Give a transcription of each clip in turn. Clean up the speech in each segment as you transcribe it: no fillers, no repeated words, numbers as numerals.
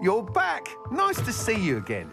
you're back. Nice to see you again.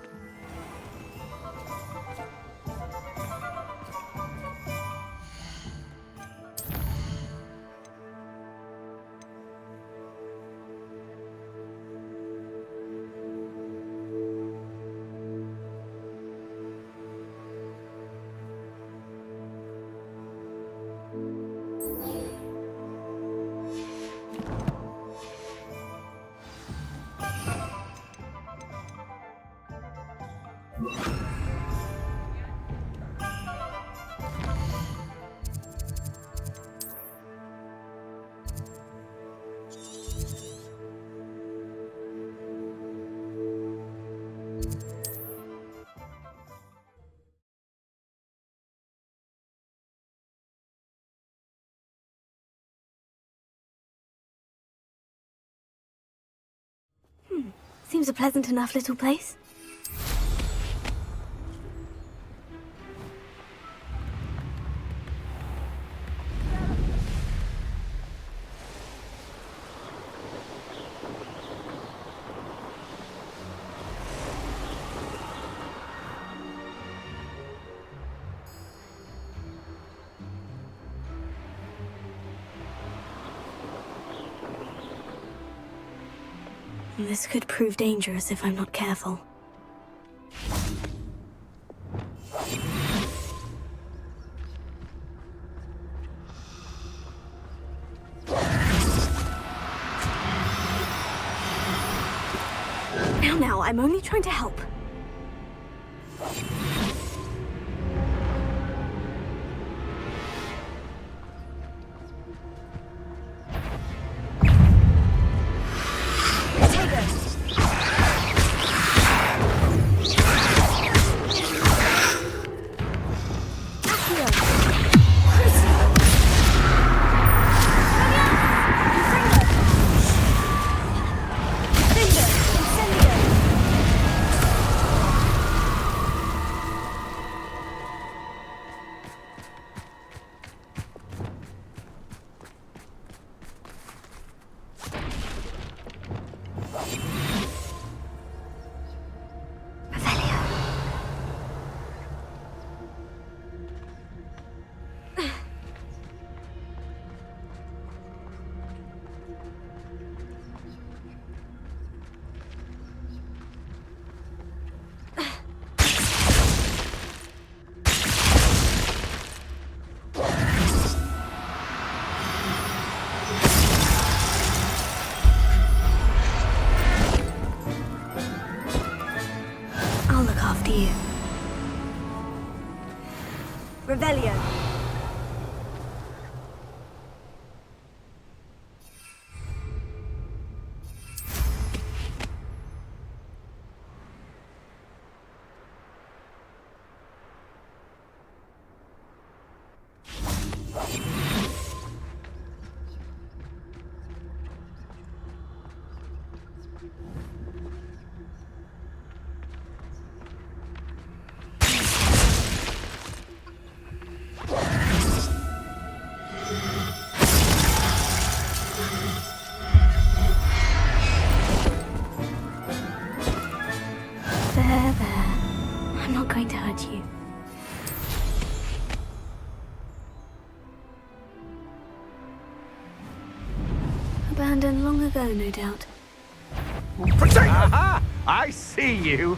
Seems a pleasant enough little place. This could prove dangerous if I'm not careful. Now, I'm only trying to help. Revelio. I'm not going to hurt you. Abandoned long ago, no doubt. Aha! I see you.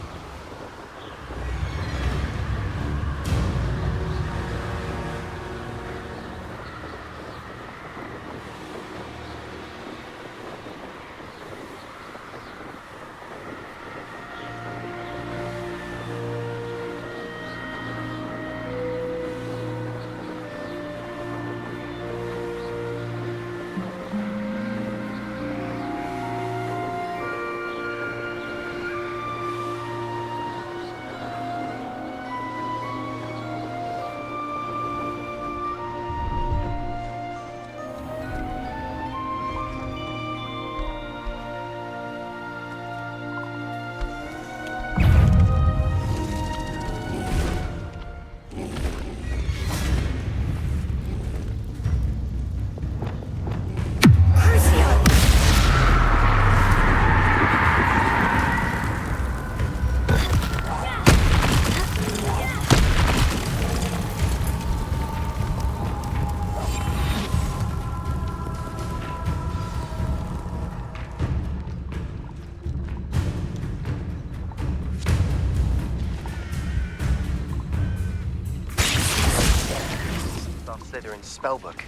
spellbook.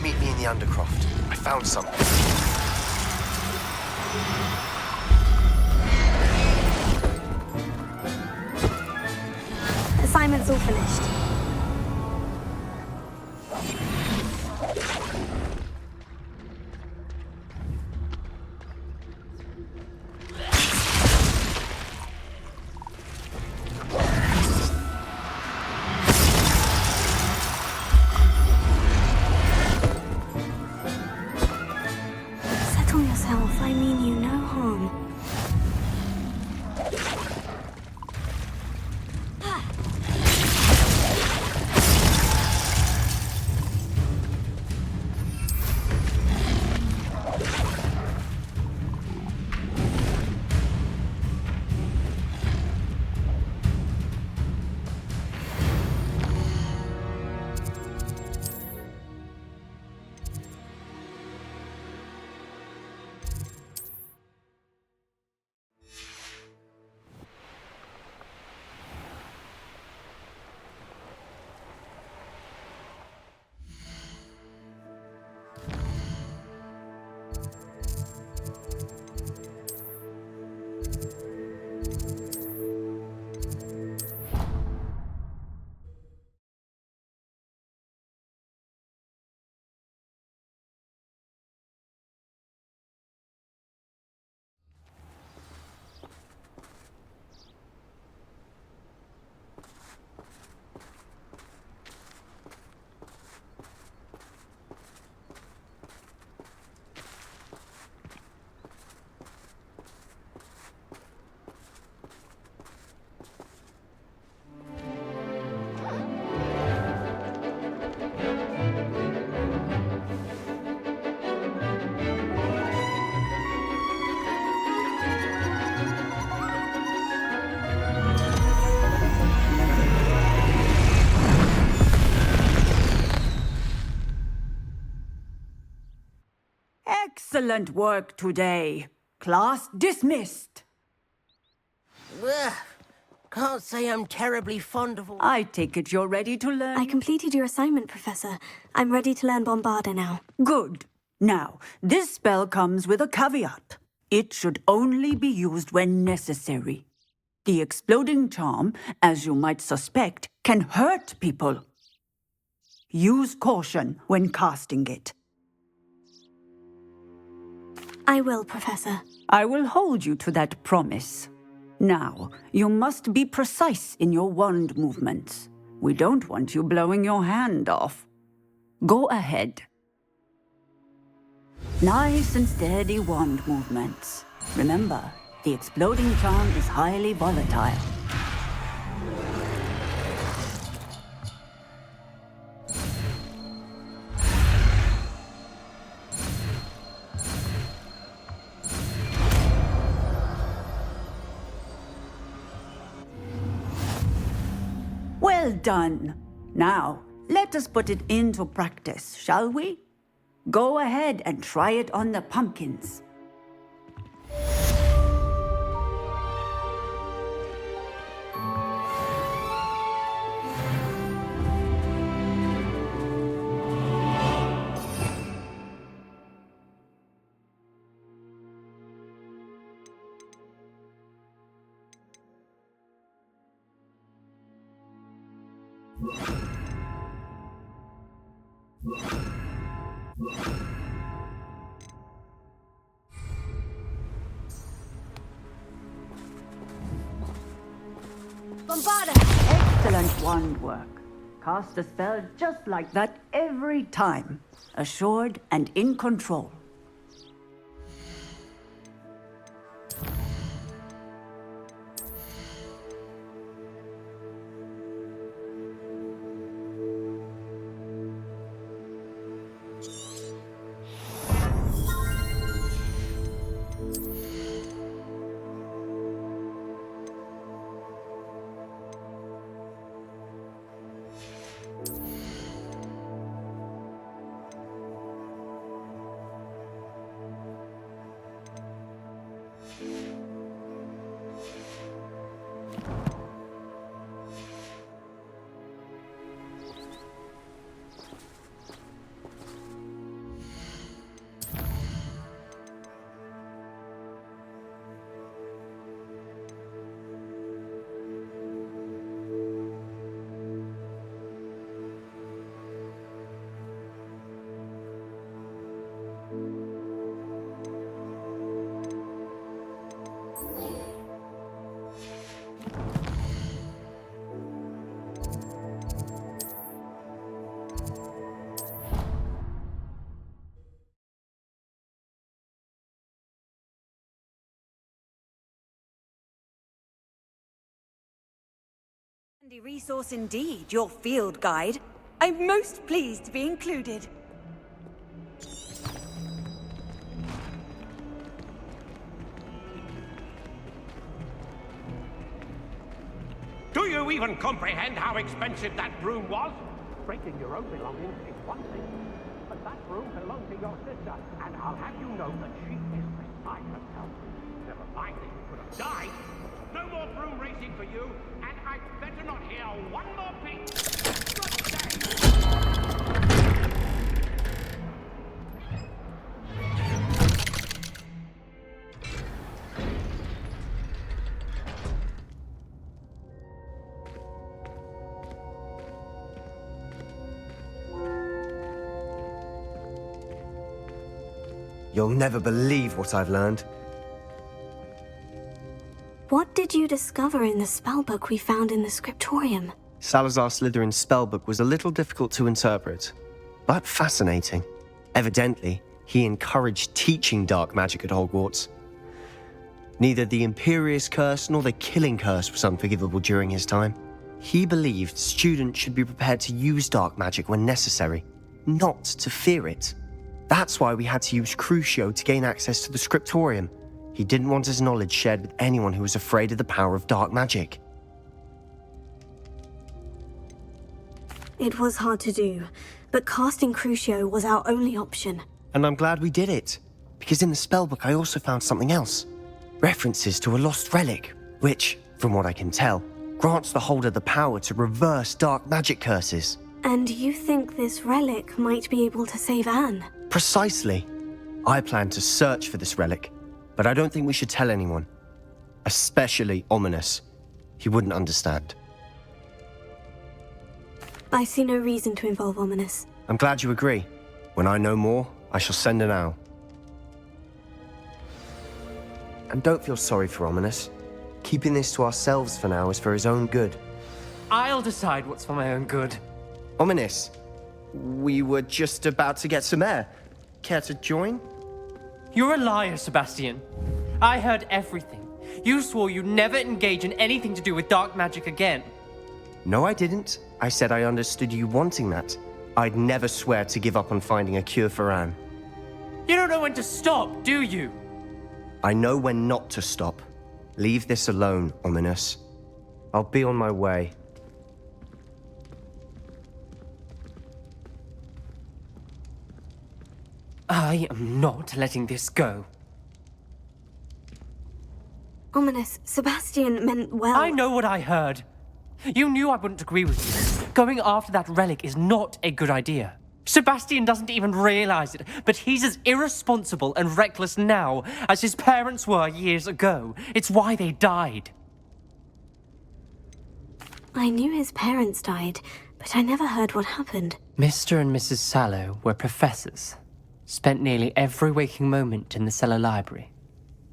Meet me in the Undercroft. I found something. Assignment's all finished. Settle yourself. I mean you no harm. Excellent work today. Class dismissed. Ugh. Can't say I'm terribly fond of all... I take it you're ready to learn? I completed your assignment, Professor. I'm ready to learn Bombarda now. Good. Now, this spell comes with a caveat. It should only be used when necessary. The exploding charm, as you might suspect, can hurt people. Use caution when casting it. I will, Professor. I will hold you to that promise. Now, you must be precise in your wand movements. We don't want you blowing your hand off. Go ahead. Nice and steady wand movements. Remember, the exploding charm is highly volatile. Well done. Now, let us put it into practice, shall we? Go ahead and try it on the pumpkins. Bombarda! Excellent wand work. Cast a spell just like that every time. Assured and in control. Handy resource indeed, your field guide. I'm most pleased to be included. Do you even comprehend how expensive that broom was? Breaking your own belongings is one thing, but that broom belonged to your sister, and I'll have you know that she is beside herself. Never mind that you could have died. No more broom racing for you, and I'd better not hear one more peep. Good day. You'll never believe what I've learned. What did you discover in the spellbook we found in the scriptorium? Salazar Slytherin's spellbook was a little difficult to interpret, but fascinating. Evidently, he encouraged teaching dark magic at Hogwarts. Neither the Imperious Curse nor the Killing Curse was unforgivable during his time. He believed students should be prepared to use dark magic when necessary, not to fear it. That's why we had to use Crucio to gain access to the scriptorium. He didn't want his knowledge shared with anyone who was afraid of the power of dark magic. It was hard to do, but casting Crucio was our only option. And I'm glad we did it, because in the spellbook I also found something else. References to a lost relic, which, from what I can tell, grants the holder the power to reverse dark magic curses. And you think this relic might be able to save Anne? Precisely. I plan to search for this relic, but I don't think we should tell anyone. Especially Ominous. He wouldn't understand. I see no reason to involve Ominous. I'm glad you agree. When I know more, I shall send an owl. And don't feel sorry for Ominous. Keeping this to ourselves for now is for his own good. I'll decide what's for my own good. Ominous, we were just about to get some air. Care to join? You're a liar, Sebastian. I heard everything. You swore you'd never engage in anything to do with dark magic again. No, I didn't. I said I understood you wanting that. I'd never swear to give up on finding a cure for Anne. You don't know when to stop, do you? I know when not to stop. Leave this alone, Ominous. I'll be on my way. I am not letting this go. Ominous, Sebastian meant well. I know what I heard. You knew I wouldn't agree with you. Going after that relic is not a good idea. Sebastian doesn't even realize it, but he's as irresponsible and reckless now as his parents were years ago. It's why they died. I knew his parents died, but I never heard what happened. Mr. and Mrs. Sallow were professors. Spent nearly every waking moment in the cellar library.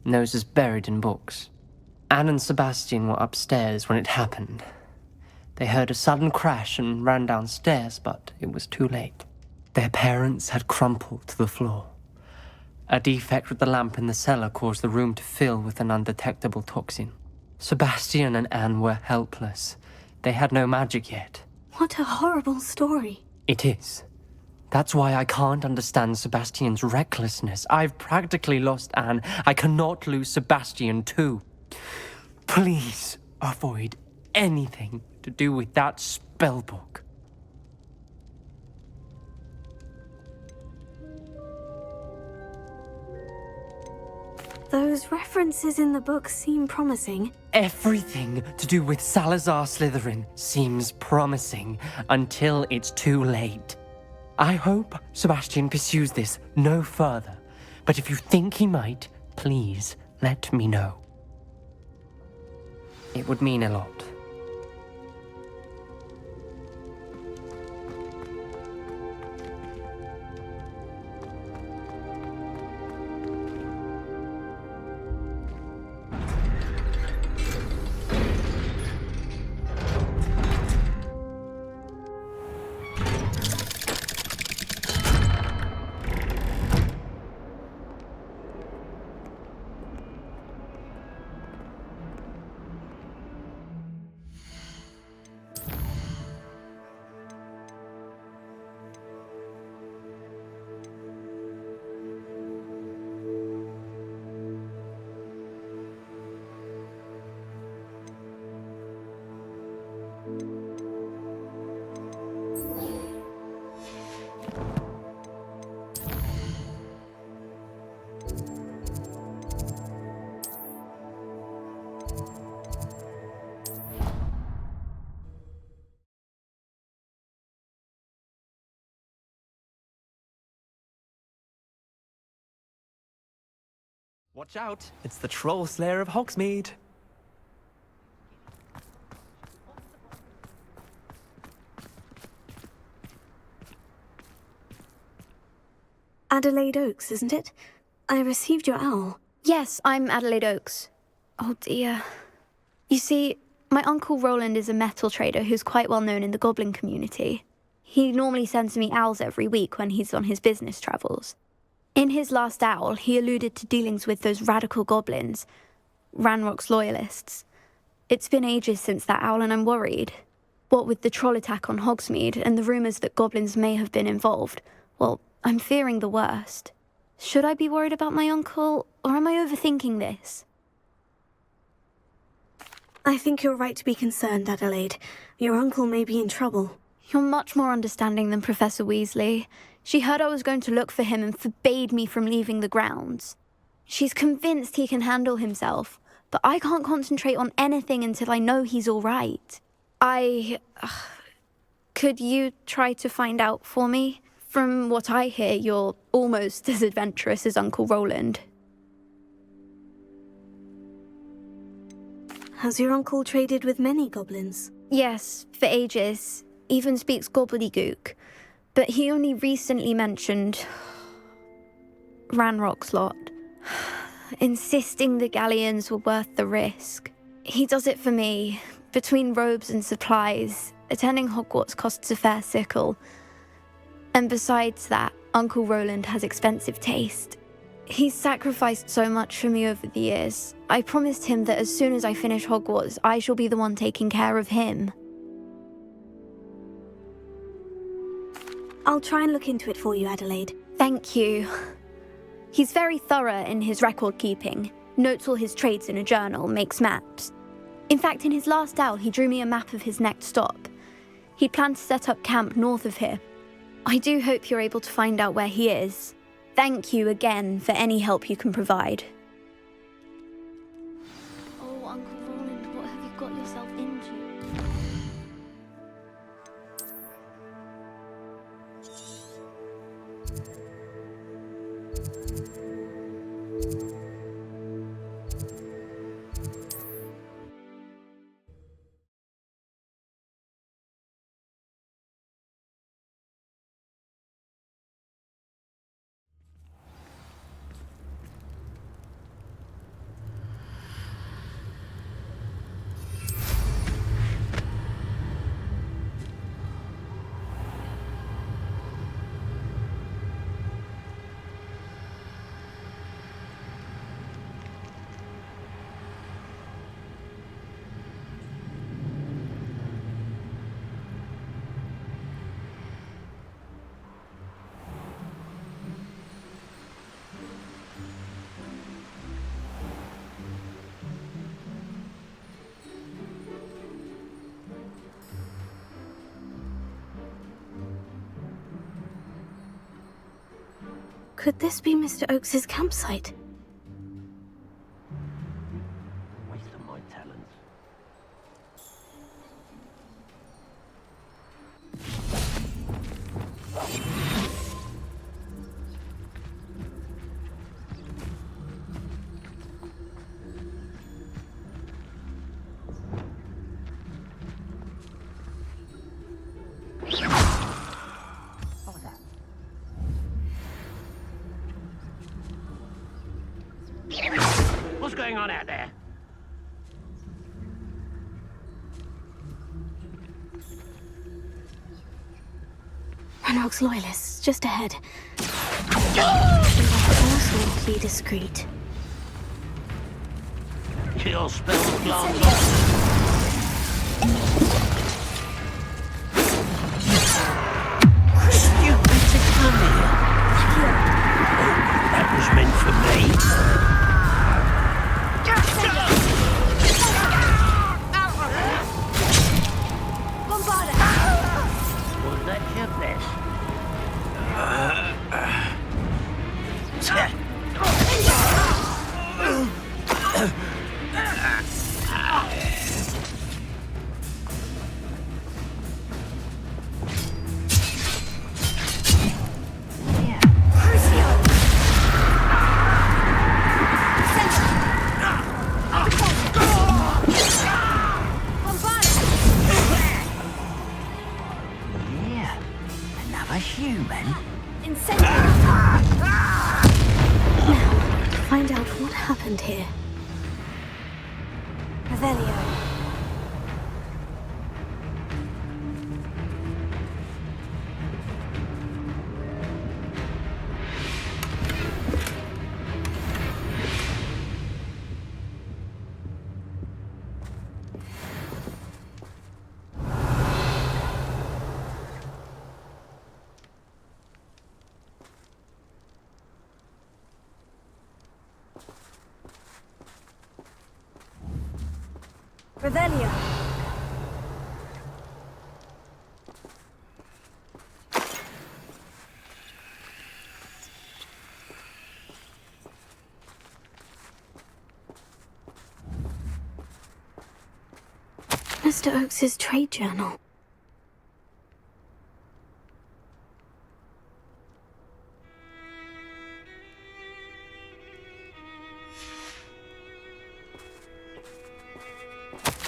Noses buried in books. Anne and Sebastian were upstairs when it happened. They heard a sudden crash and ran downstairs, but it was too late. Their parents had crumpled to the floor. A defect with the lamp in the cellar caused the room to fill with an undetectable toxin. Sebastian and Anne were helpless. They had no magic yet. What a horrible story. It is. That's why I can't understand Sebastian's recklessness. I've practically lost Anne. I cannot lose Sebastian too. Please avoid anything to do with that spellbook. Those references in the book seem promising. Everything to do with Salazar Slytherin seems promising until it's too late. I hope Sebastian pursues this no further, but if you think he might, please let me know. It would mean a lot. Watch out, it's the Troll Slayer of Hogsmeade. Adelaide Oaks, isn't it? I received your owl. Yes, I'm Adelaide Oaks. Oh dear. You see, my uncle Roland is a metal trader who's quite well known in the goblin community. He normally sends me owls every week when he's on his business travels. In his last owl, he alluded to dealings with those radical goblins, Ranrock's loyalists. It's been ages since that owl and I'm worried. What with the troll attack on Hogsmeade and the rumours that goblins may have been involved, well, I'm fearing the worst. Should I be worried about my uncle, or am I overthinking this? I think you're right to be concerned, Adelaide. Your uncle may be in trouble. You're much more understanding than Professor Weasley. She heard I was going to look for him and forbade me from leaving the grounds. She's convinced he can handle himself, but I can't concentrate on anything until I know he's all right. Could you try to find out for me? From what I hear, you're almost as adventurous as Uncle Roland. Has your uncle traded with many goblins? Yes, for ages. Even speaks gobbledygook. But he only recently mentioned Ranrock's lot, insisting the galleons were worth the risk. He does it for me. Between robes and supplies, attending Hogwarts costs a fair sickle. And besides that, Uncle Roland has expensive taste. He's sacrificed so much for me over the years. I promised him that as soon as I finish Hogwarts, I shall be the one taking care of him. I'll try and look into it for you, Adelaide. Thank you. He's very thorough in his record keeping, notes all his trades in a journal, makes maps. In fact, in his last owl, he drew me a map of his next stop. He planned to set up camp north of here. I do hope you're able to find out where he is. Thank you again for any help you can provide. Oh, Uncle Roland, what have you got yourself into? Could this be Mr. Oakes's campsite? Waste of my talents. What's going on out there? Ranrock's loyalists, just ahead. We must also be discreet. Kill spells glance off. Stupid to come here. Oh, that was meant for me. Was that your best? happened here? Revelio. Revelio. Mr. Oakes's trade journal.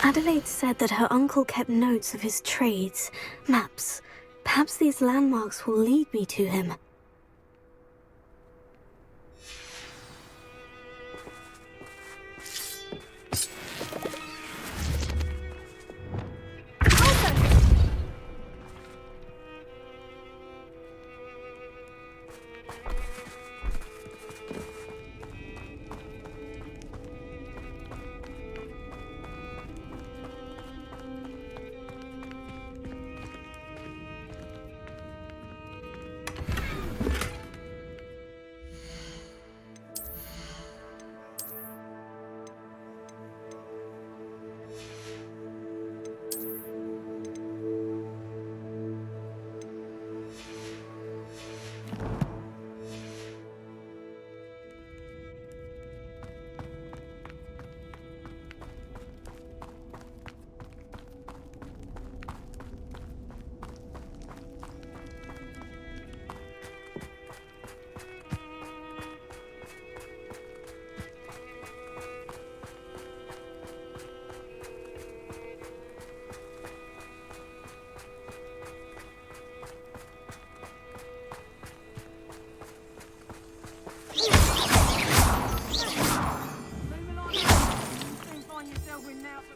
Adelaide said that her uncle kept notes of his trades, maps. Perhaps these landmarks will lead me to him.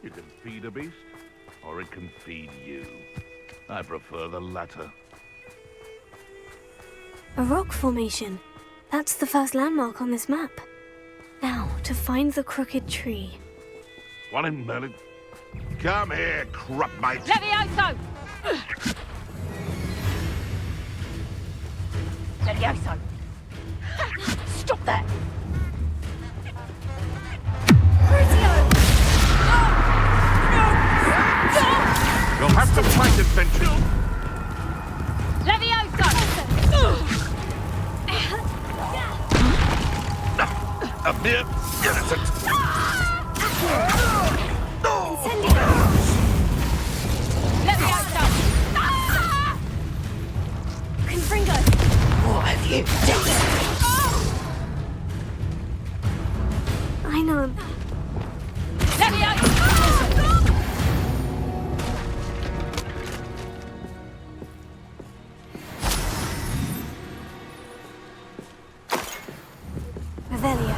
You can feed a beast, or it can feed you. I prefer the latter. A rock formation. That's the first landmark on this map. Now, to find the crooked tree. One in Merlin. Come here, crupmate. Levioso! Levioso! Stop that! You'll have to fight it, Benji. Levioso! Up here. Innocent. Levioso! Confringo! What have you done? I know. Levioso! Revelio.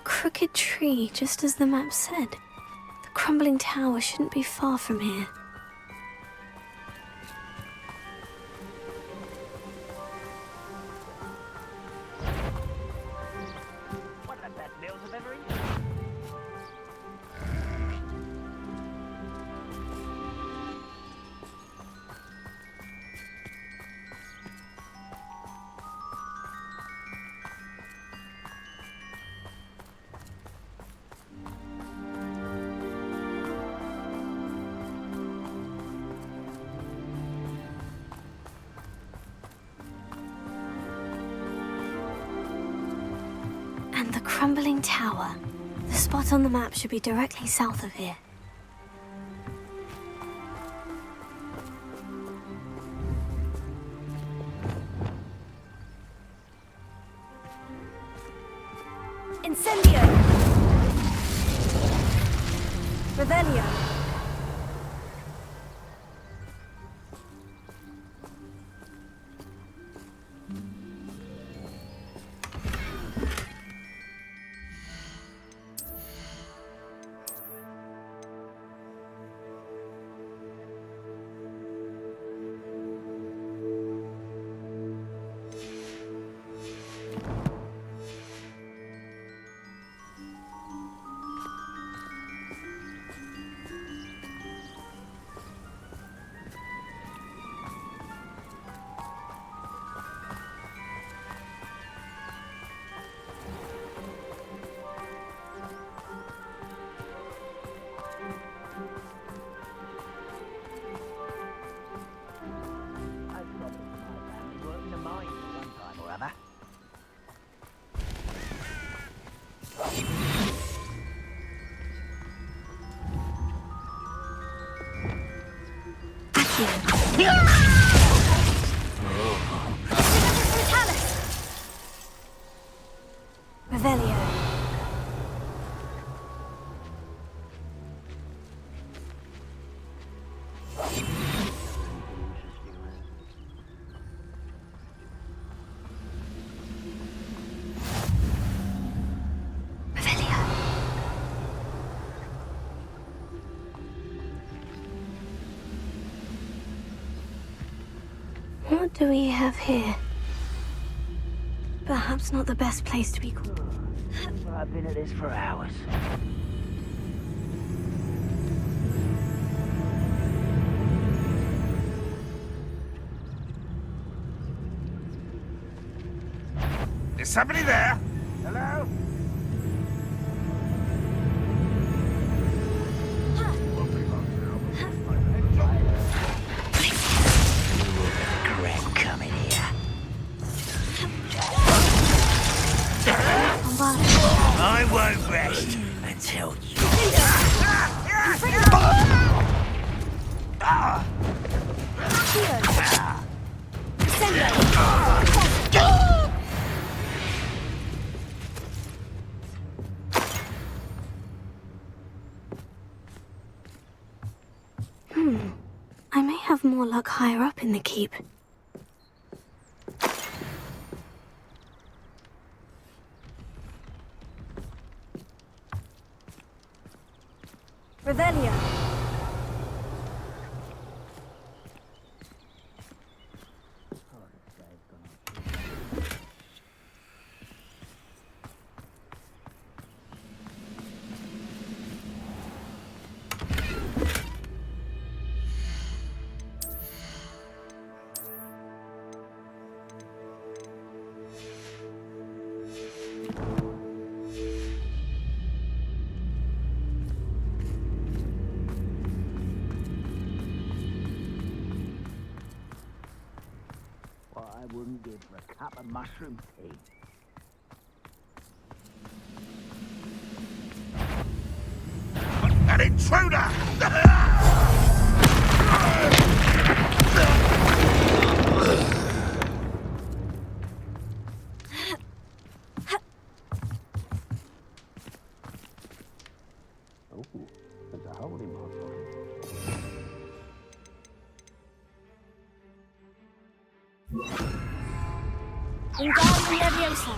Crooked tree, just as the map said. The crumbling tower shouldn't be far from here. What the best meals I've ever eaten. crumbling tower. The spot on the map should be directly south of here. Incendio! Revelio! Revelio. What do we have here? Perhaps not the best place to be. I've been at this for hours. Is somebody there? Hello? Crap coming here. I won't rest until you. I may have more luck higher up in the keep. Revelio. I wouldn't give for a cup of mushroom tea. An intruder! Oh, there's a hole in my pocket. Wingardium Leviosa.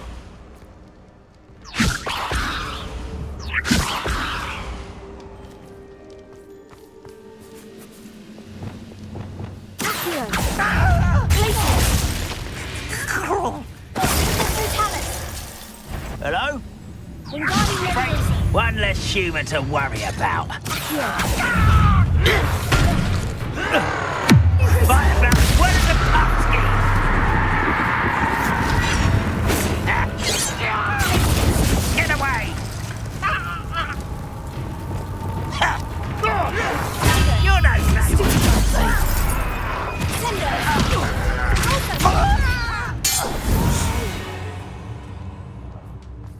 Accio. Hello? Wingardium Leviosa. One less human to worry about. Fight about one of the pumpkins. Get away! You're no match.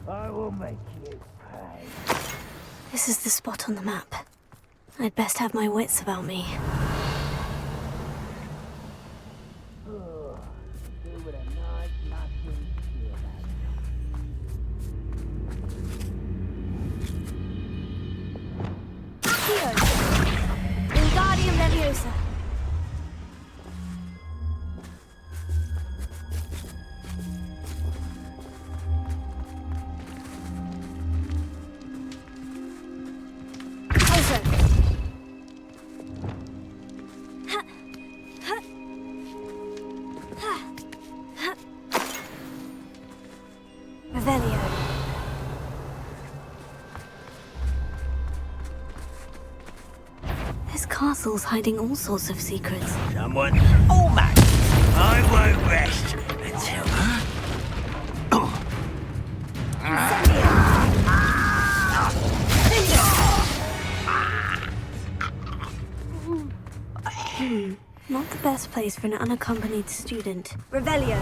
I will make you pay. This is the spot on the map. I'd best have my wits about me. Wingardium Leviosa. Revelio. This castle's hiding all sorts of secrets. Someone almost. I won't rest until. Not the best place for an unaccompanied student. Revelio.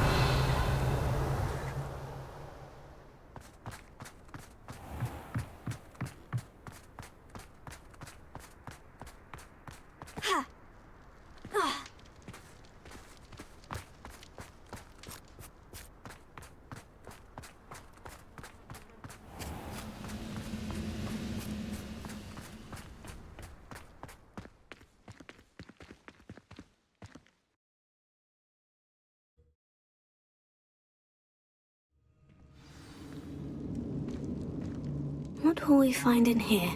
What will we find in here?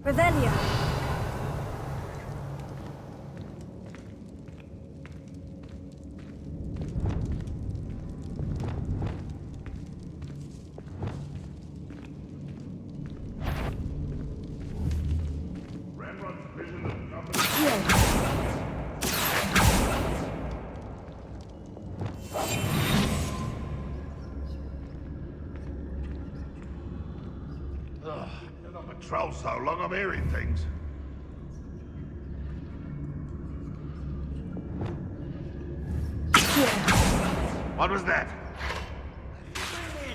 Revelio. Been on patrol so long, I'm hearing things. What was that?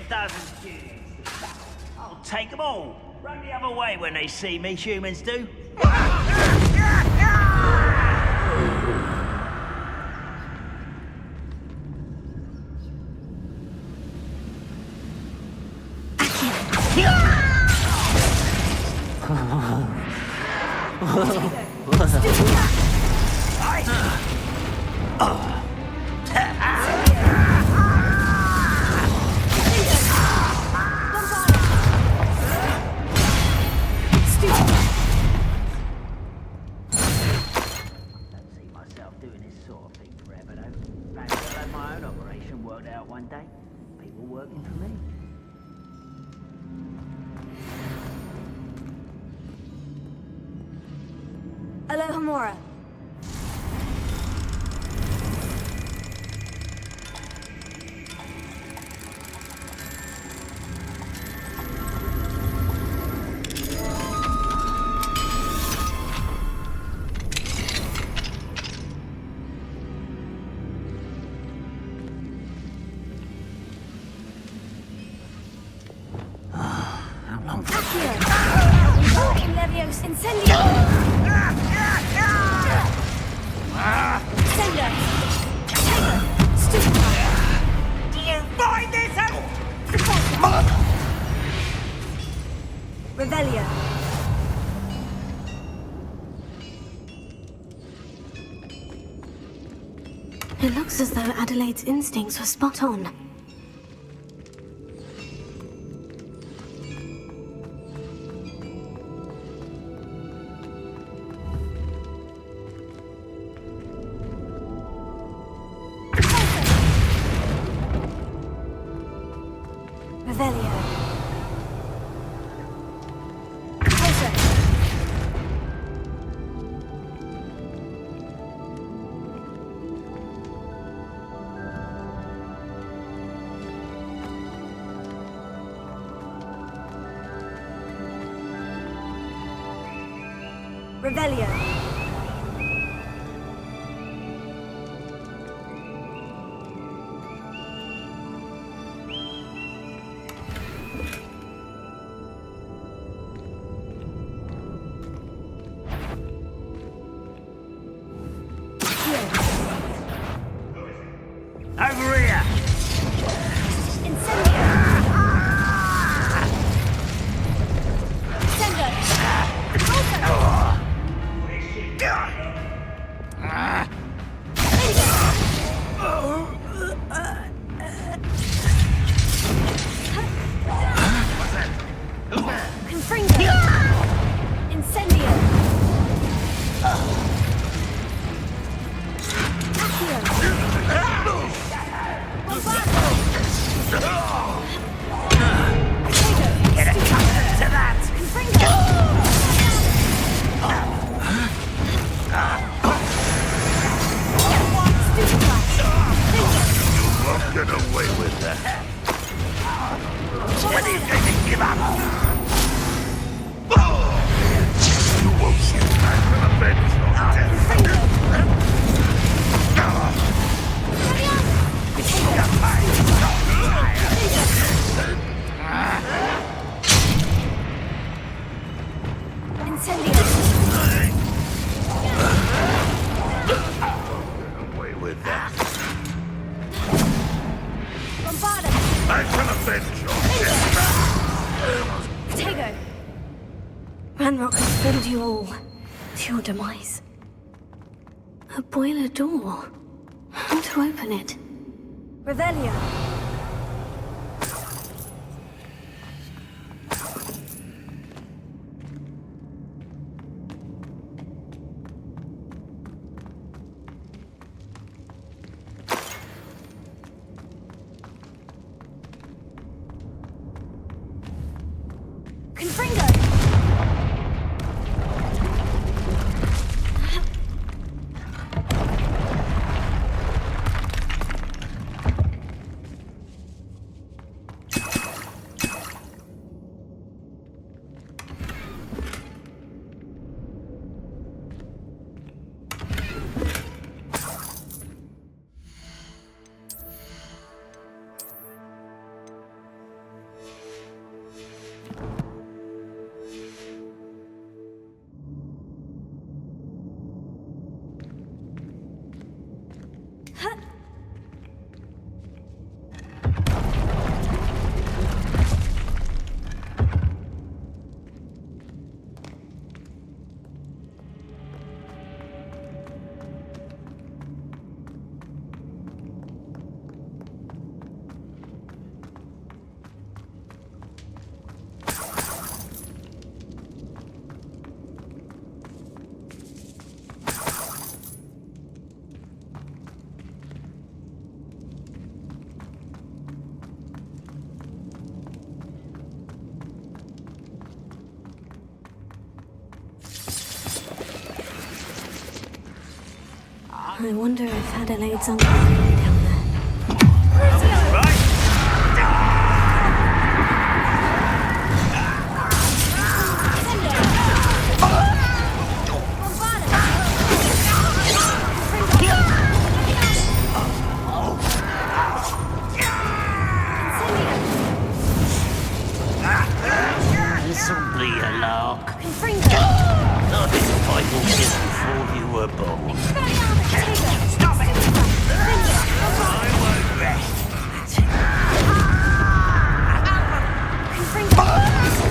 Doesn't you? I'll take them all. Run the other way when they see me, humans do. Alohomora. How long? Accio. Leviosa incendio. Do you find this out? Revelio. It looks as though Adelaide's instincts were spot on. Revelio. Revelio. away with that. When are you going to give up? You won't stand back from avenge your death. Away with that. I shall avenge your death. Potato! Ranrock has filled you all to your demise. A boiler door. How to open it? Revelio. I wonder if Adelaide's uncle will be down there. This'll be a lark. Not if I will kiss before you were born. Stop it! I won't rest.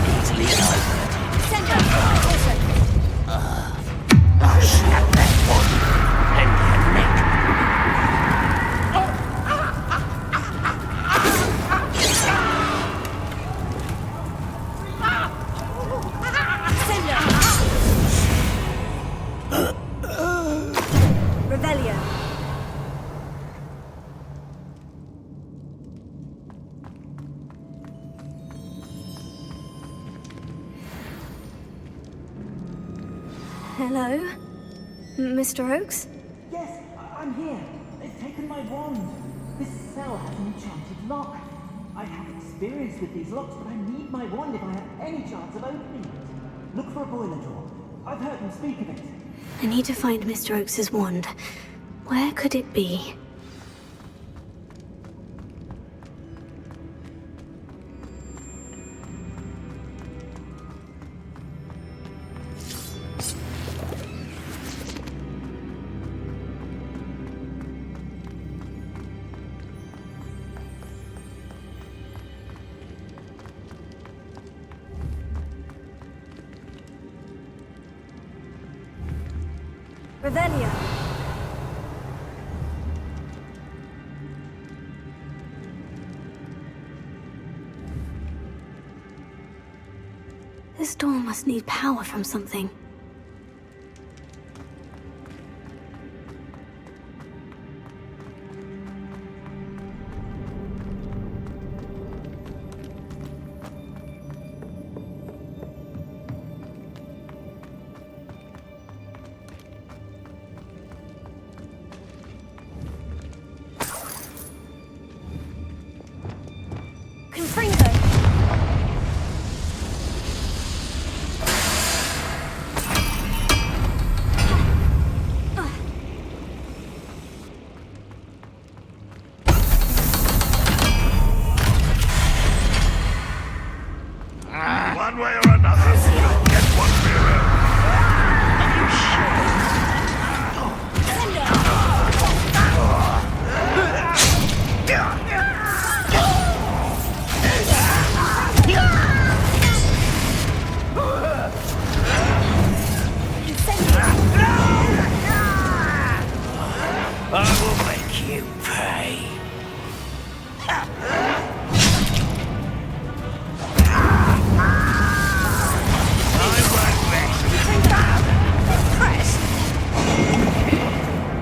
Easily I'll snap that one and her neck. Revelio. Hello? Mr. Oakes? Yes, I'm here. They've taken my wand. This cell has an enchanted lock. I have experience with these locks, but I need my wand if I have any chance of opening it. Look for a boiler door. I've heard them speak of it. I need to find Mr. Oakes' wand. Where could it be? Revelio. This door must need power from something.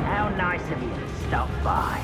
How nice of you to stop by.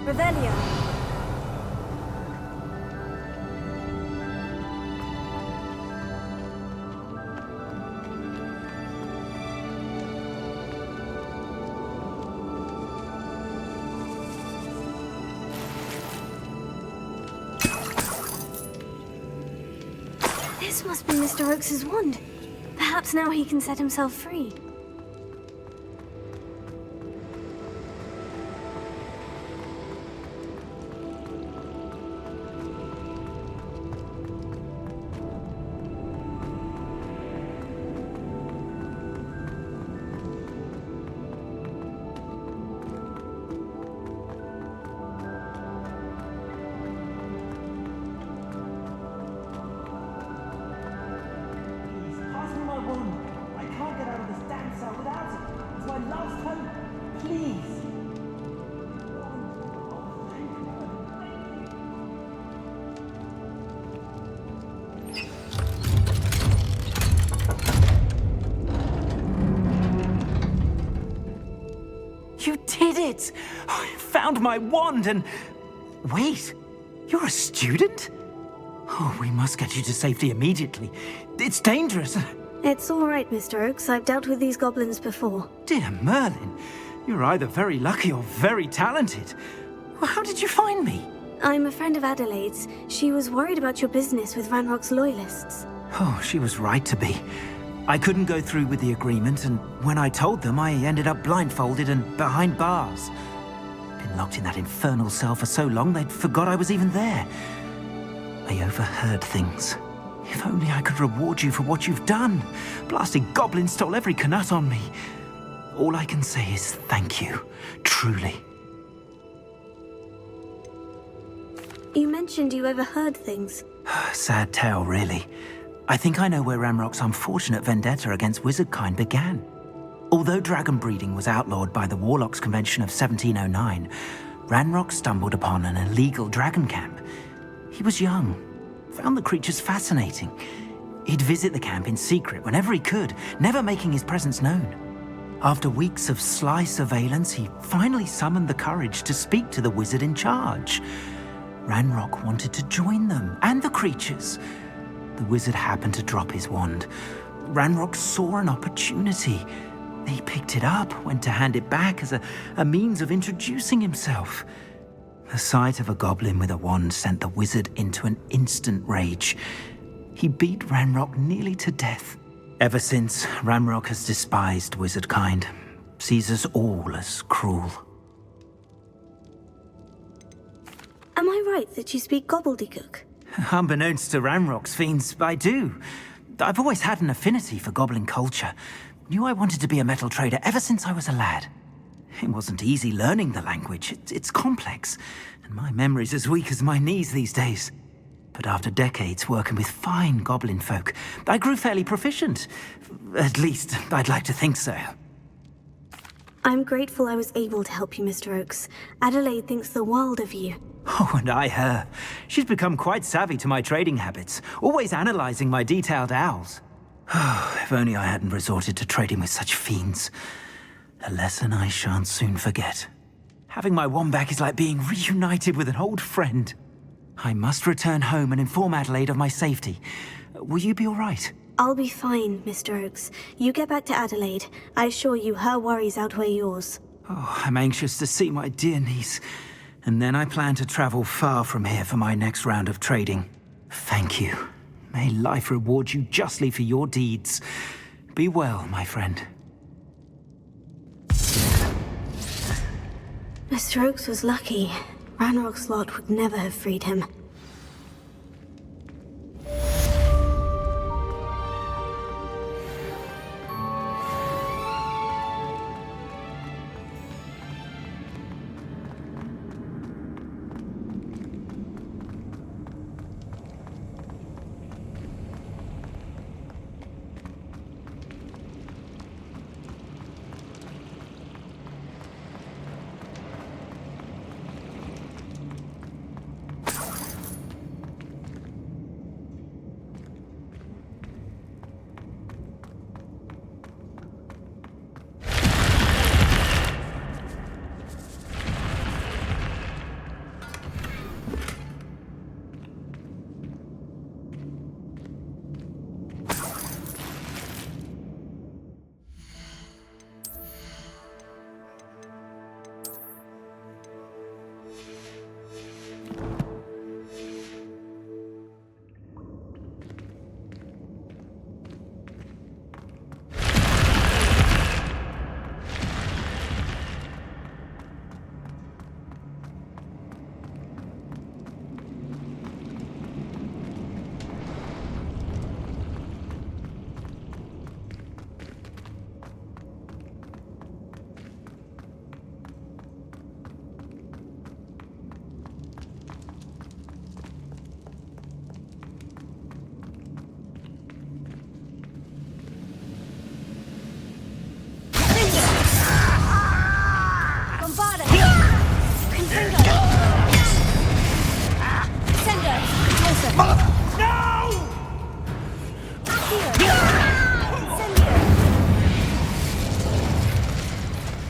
Revelio. This must be Mr. Oakes's wand. Perhaps now he can set himself free. You did it! I found my wand and... Wait, you're a student? Oh, we must get you to safety immediately. It's dangerous. It's all right, Mr. Oakes. I've dealt with these goblins before. Dear Merlin, you're either very lucky or very talented. How did you find me? I'm a friend of Adelaide's. She was worried about your business with Ranrock's loyalists. Oh, she was right to be. I couldn't go through with the agreement, and when I told them, I ended up blindfolded and behind bars. Been locked in that infernal cell for so long, they'd forgot I was even there. I overheard things. If only I could reward you for what you've done. Blasted goblins stole every Knut on me. All I can say is thank you, truly. You mentioned you overheard things. Sad tale, really. I think I know where Ranrock's unfortunate vendetta against wizardkind began. Although dragon breeding was outlawed by the Warlocks Convention of 1709, Ranrock stumbled upon an illegal dragon camp. He was young, found the creatures fascinating. He'd visit the camp in secret whenever he could, never making his presence known. After weeks of sly surveillance, he finally summoned the courage to speak to the wizard in charge. Ranrock wanted to join them, and the creatures. The wizard happened to drop his wand. Ranrock saw an opportunity. He picked it up, went to hand it back as a means of introducing himself. The sight of a goblin with a wand sent the wizard into an instant rage. He beat Ranrock nearly to death. Ever since, Ranrock has despised wizard kind, sees us all as cruel. Am I right that you speak gobbledygook? Unbeknownst to Ranrock's fiends, I do. I've always had an affinity for goblin culture. Knew I wanted to be a metal trader ever since I was a lad. It wasn't easy learning the language. It's complex, and my memory's as weak as my knees these days. But after decades working with fine goblin folk, I grew fairly proficient. At least, I'd like to think so. I'm grateful I was able to help you, Mr. Oakes. Adelaide thinks the world of you. Oh, and I her. She's become quite savvy to my trading habits, always analyzing my detailed owls. If only I hadn't resorted to trading with such fiends. A lesson I shan't soon forget. Having my wand back is like being reunited with an old friend. I must return home and inform Adelaide of my safety. Will you be all right? I'll be fine, Mr. Oakes. You get back to Adelaide. I assure you her worries outweigh yours. Oh, I'm anxious to see my dear niece. And then I plan to travel far from here for my next round of trading. Thank you. May life reward you justly for your deeds. Be well, my friend. Mr. Oakes was lucky. Ranrock's lot would never have freed him.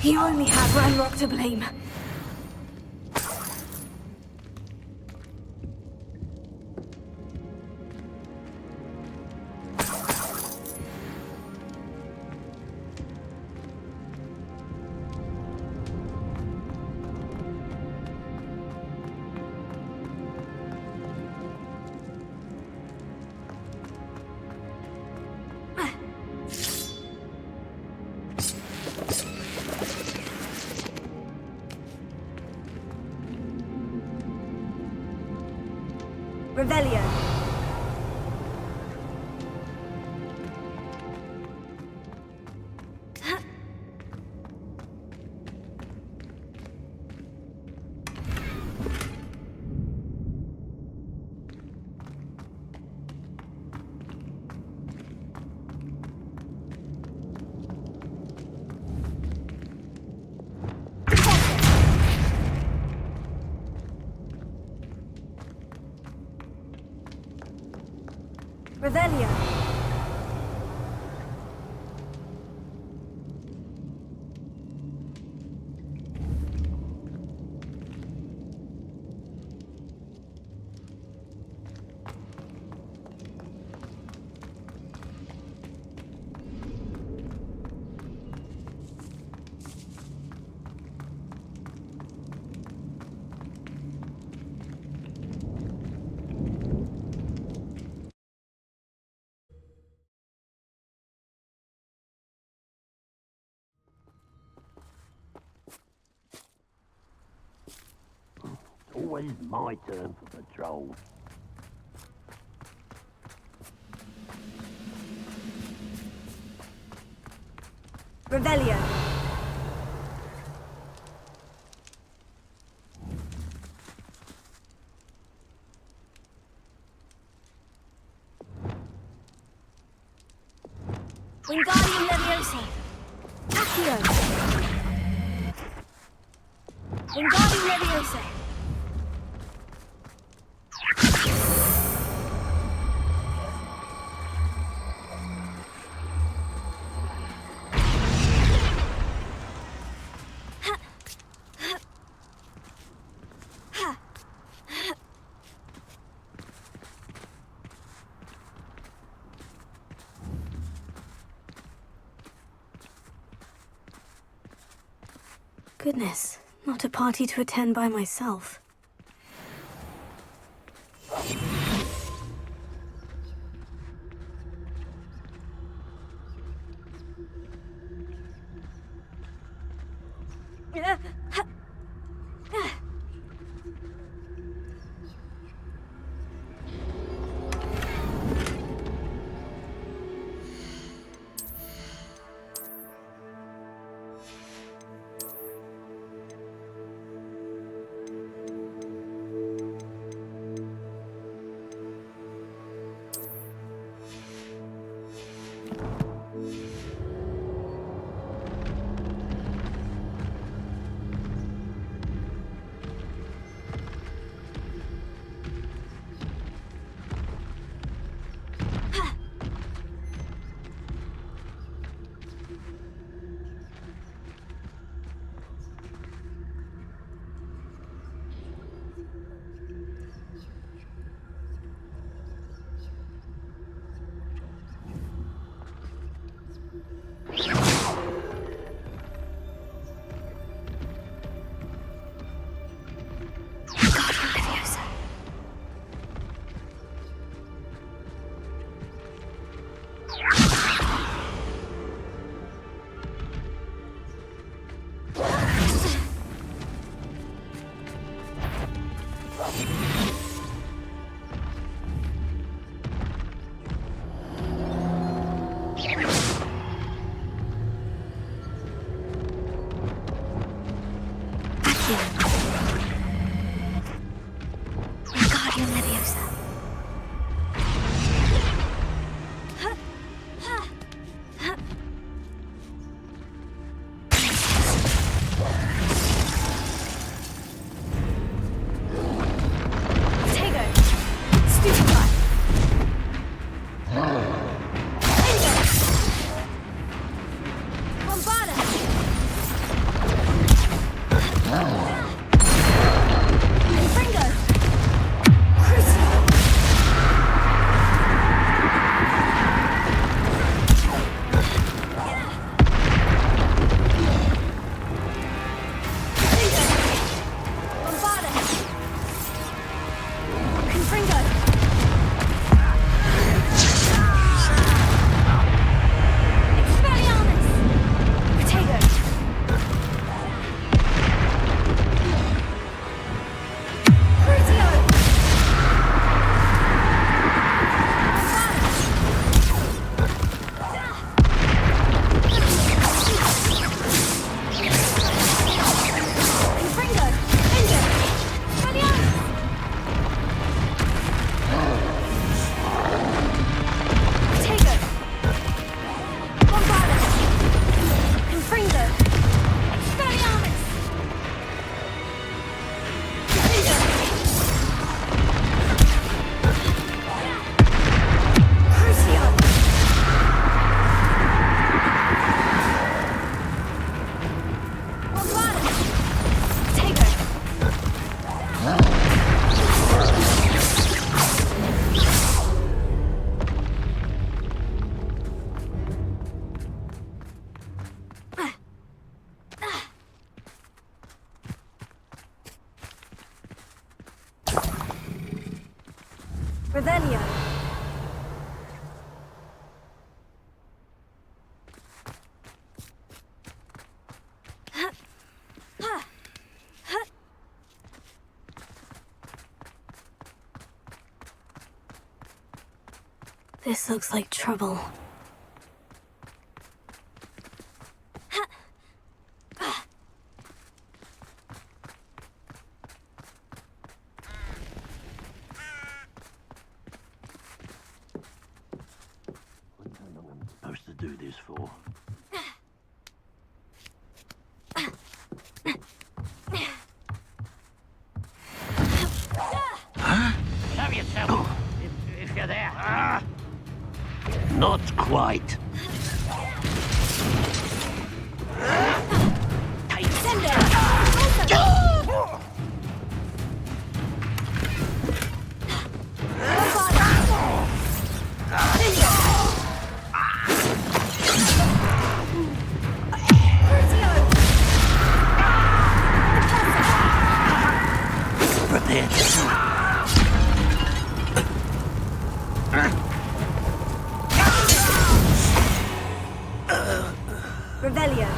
You only have Ranrock to blame. Revelio. Revelio. Always my turn for patrol. Revelio. Wingardium Leviosa. Accio. Wingardium Leviosa. Goodness, not a party to attend by myself. Wingardium Leviosa. Revelio. This looks like trouble. Supposed to do this for? Show yourself, if you're there. Not quite. Prepare to Revelio.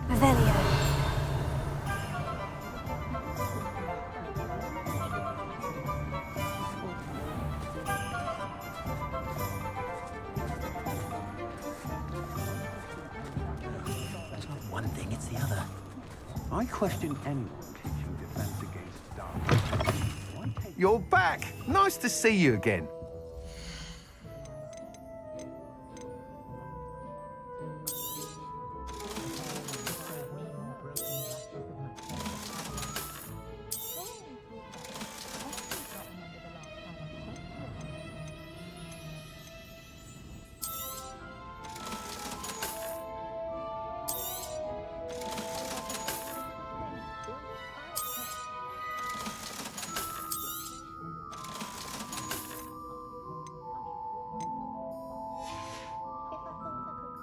Revelio. It's not one thing, it's the other. I question anyone teaching defense against darkness. You're back! Nice to see you again.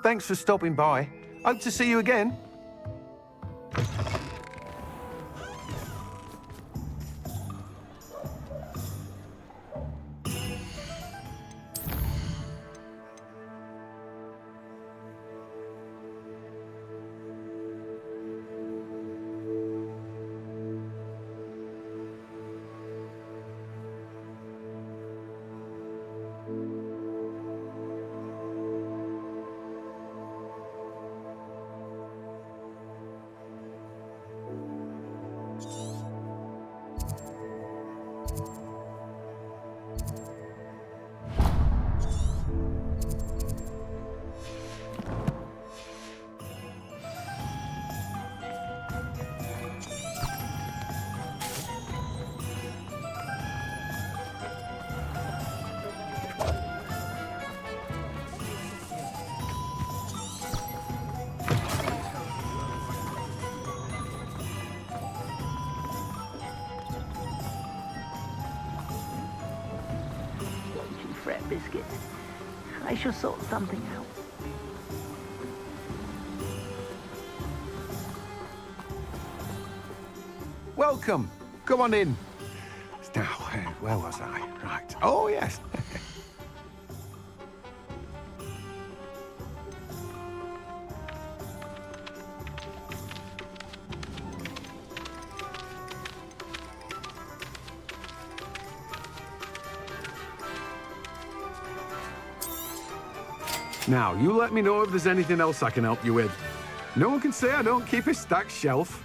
Thanks for stopping by. Hope to see you again. biscuit. I shall sort something out. Welcome. Come on in. Now, where was I? Right. Oh, yes. Now, you let me know if there's anything else I can help you with. No one can say I don't keep a stacked shelf.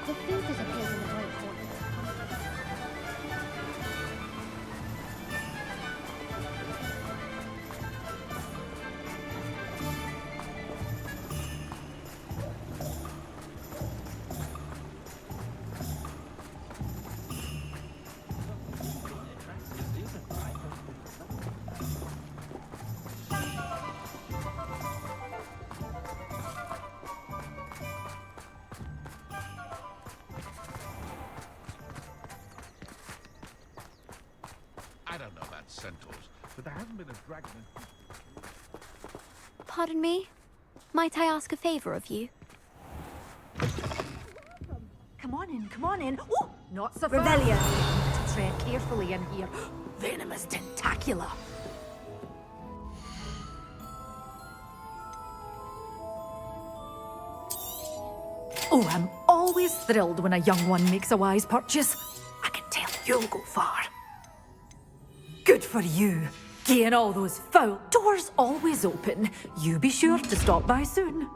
The food disappears in the great hall. I don't know about centaurs, but there hasn't been a dragon in... Pardon me? Might I ask a favor of you? Come on in, come on in. Oh, not so far. Revelio. To tread carefully in here. Venomous tentacula. Oh, I'm always thrilled when a young one makes a wise purchase. I can tell you'll go far. Good for you. Getting all those foul doors always open. You be sure to stop by soon.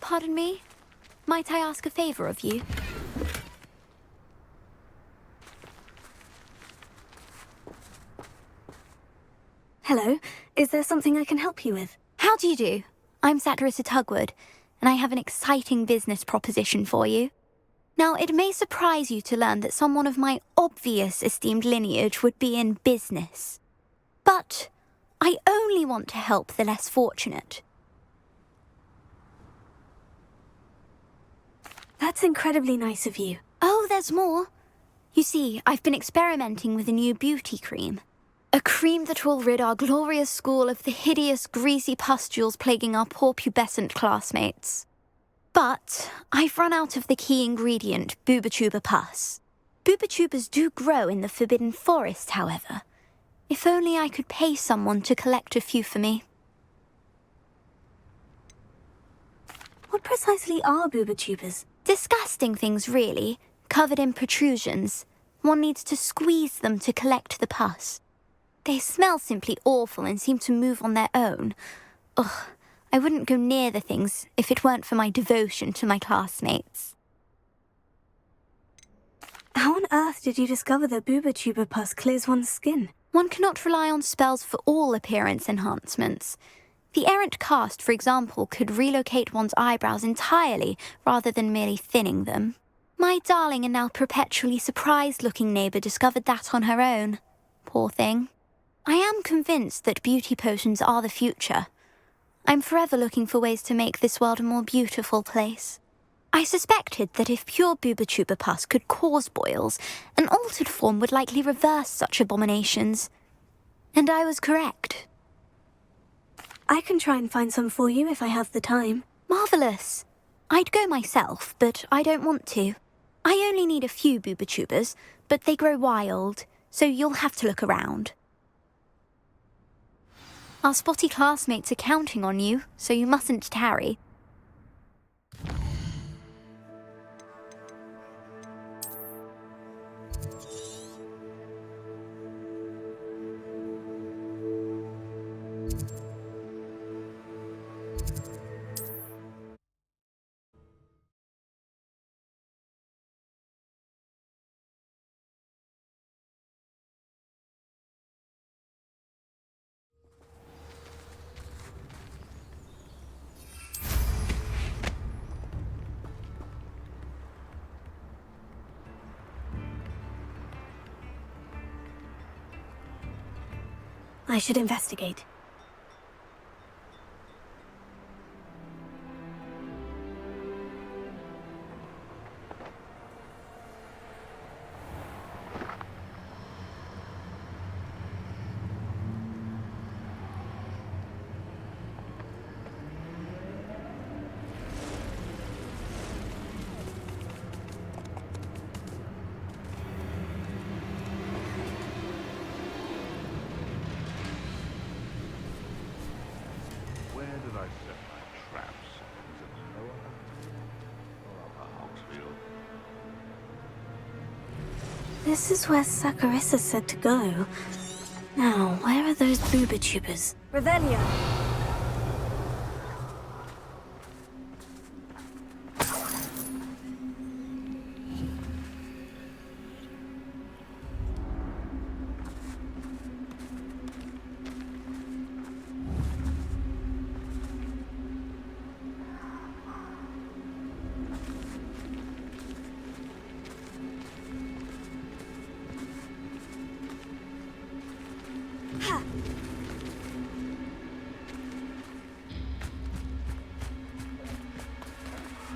Pardon me? Might I ask a favor of you? Hello, is there something I can help you with? How do you do? I'm Satirissa Tugwood, and I have an exciting business proposition for you. Now, it may surprise you to learn that someone of my obvious esteemed lineage would be in business. But I only want to help the less fortunate. That's incredibly nice of you. Oh, there's more. You see, I've been experimenting with a new beauty cream. A cream that will rid our glorious school of the hideous, greasy pustules plaguing our poor pubescent classmates. But I've run out of the key ingredient, Booba-Tuba pus. Booba-Tubas do grow in the Forbidden Forest, however. If only I could pay someone to collect a few for me. What precisely are Booba-Tubas? Disgusting things, really, covered in protrusions. One needs to squeeze them to collect the pus. They smell simply awful and seem to move on their own. Ugh, I wouldn't go near the things if it weren't for my devotion to my classmates. How on earth did you discover that Booba-Tuba pus clears one's skin? One cannot rely on spells for all appearance enhancements. The errant cast, for example, could relocate one's eyebrows entirely rather than merely thinning them. My darling and now perpetually surprised-looking neighbour discovered that on her own. Poor thing. I am convinced that beauty potions are the future. I'm forever looking for ways to make this world a more beautiful place. I suspected that if pure Booba-Tuba pus could cause boils, an altered form would likely reverse such abominations. And I was correct. I can try and find some for you if I have the time. Marvellous. I'd go myself, but I don't want to. I only need a few boobotubers, but they grow wild, so you'll have to look around. Our spotty classmates are counting on you, so you mustn't tarry. I should investigate. Where did I set my traps? Is it lower? Or upper Hogsfield? This is where Saccharissa said to go. Now, where are those boobotubers? Revelio!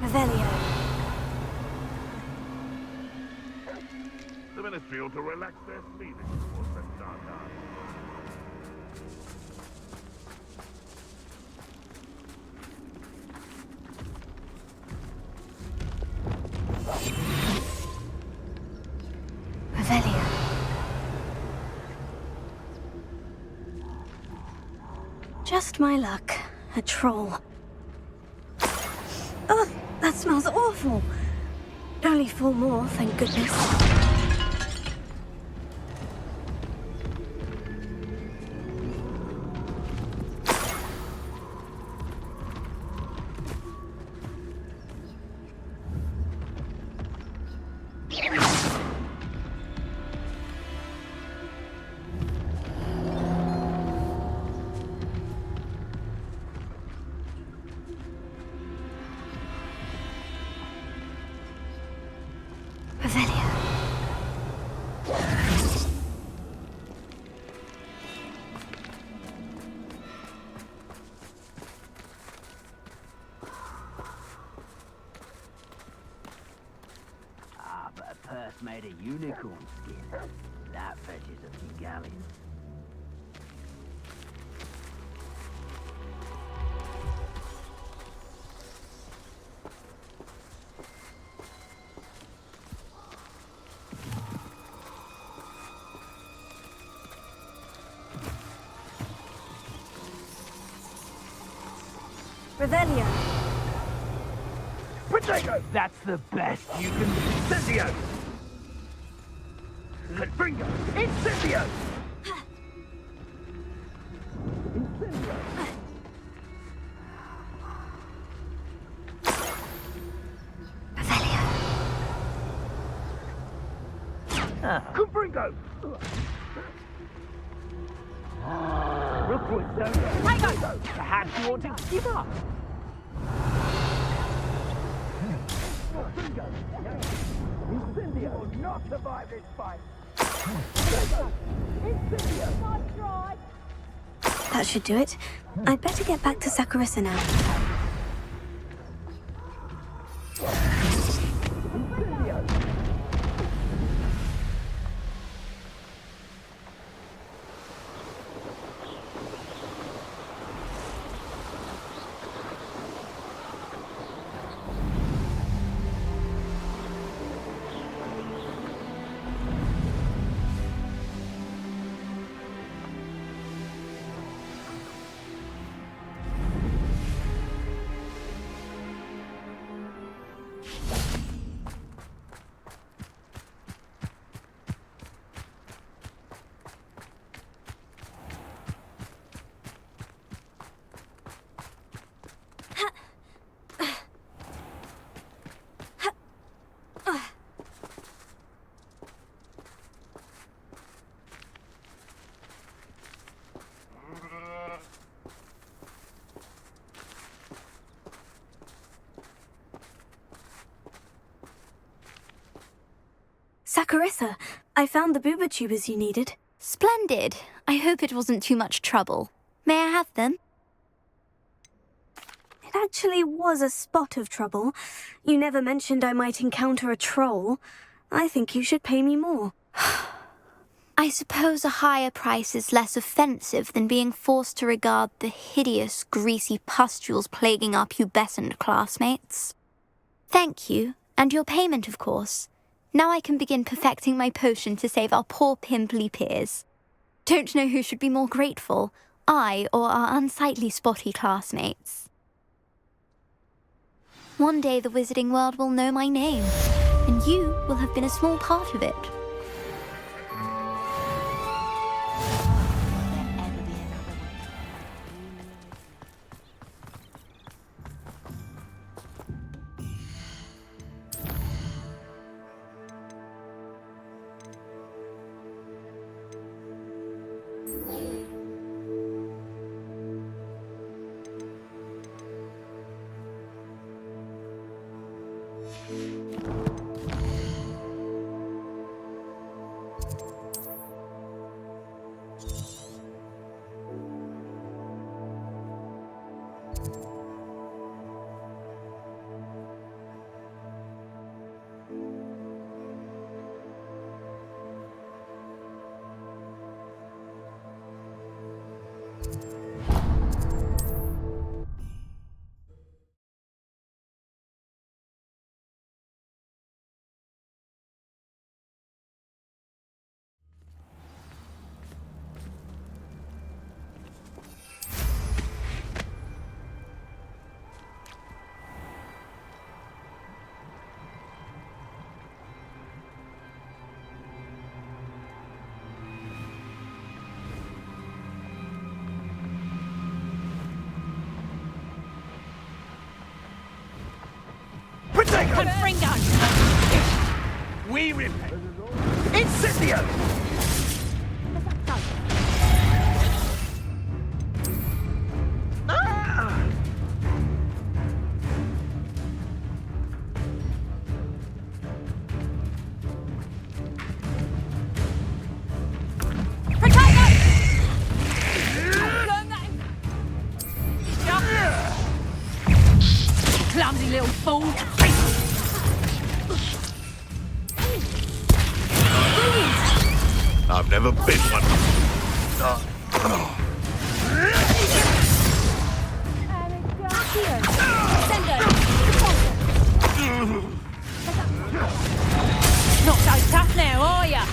Revelio. The Ministry ought to relax their feelings towards that dark art. Revelio. Just my luck. A troll. Ugh, that smells awful. Only 4 more, thank goodness. Revelio. Ah, but a purse made of unicorn skin. That fetches a few galleons. Revelio. Potato! That's the best you can do. Incendio! Confringo! Incendio! Incendio! Confringo! Rookwood, Zongo! Perhaps you want to give up? Incendio will not survive this fight. Incendio! Nice try. That should do it. I'd better get back to Saccharissa now. Carissa, I found the booba tubers you needed. Splendid. I hope it wasn't too much trouble. May I have them? It actually was a spot of trouble. You never mentioned I might encounter a troll. I think you should pay me more. I suppose a higher price is less offensive than being forced to regard the hideous, greasy pustules plaguing our pubescent classmates. Thank you, and your payment, of course. Now I can begin perfecting my potion to save our poor pimply peers. Don't know who should be more grateful, I or our unsightly spotty classmates. One day the wizarding world will know my name, and you will have been a small part of it. Confringo! We repent. Incendio! Clumsy little fool. I've never been one. Not so tough now, are ya?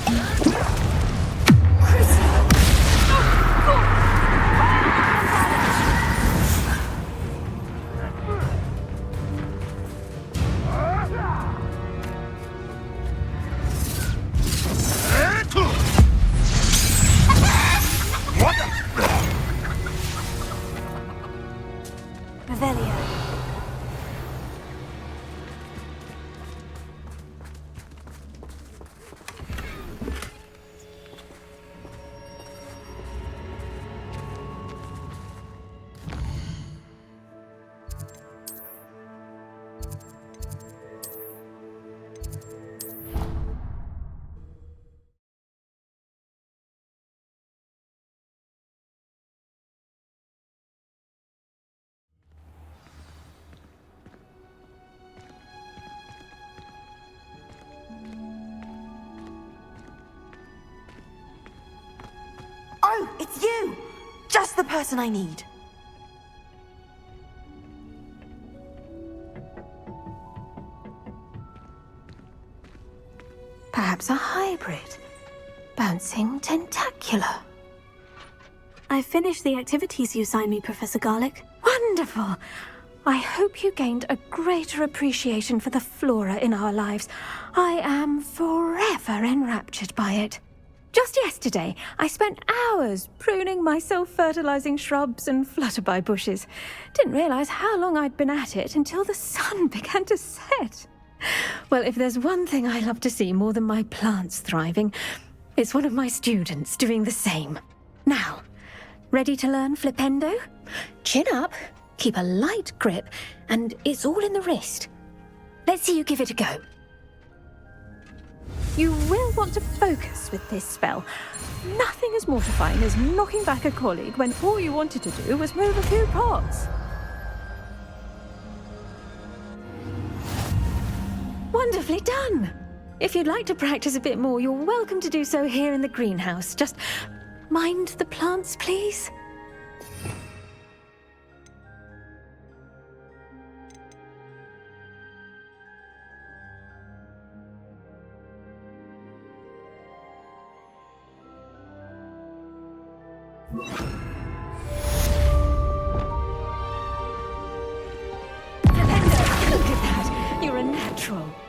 Revelio. Oh, it's you! Just the person I need. Perhaps a hybrid. Bouncing tentacular. I finished the activities you signed me, Professor Garlick. Wonderful! I hope you gained a greater appreciation for the flora in our lives. I am forever enraptured by it. Just yesterday, I spent hours pruning my self-fertilizing shrubs and flutterby bushes. Didn't realize how long I'd been at it until the sun began to set. Well, if there's one thing I love to see more than my plants thriving, it's one of my students doing the same. Now, ready to learn Flipendo? Chin up, keep a light grip, and it's all in the wrist. Let's see you give it a go. You will want to focus with this spell. Nothing as mortifying as knocking back a colleague when all you wanted to do was move a few pots. Wonderfully done! If you'd like to practice a bit more, you're welcome to do so here in the greenhouse. Just mind the plants, please. Look at that! You're a natural.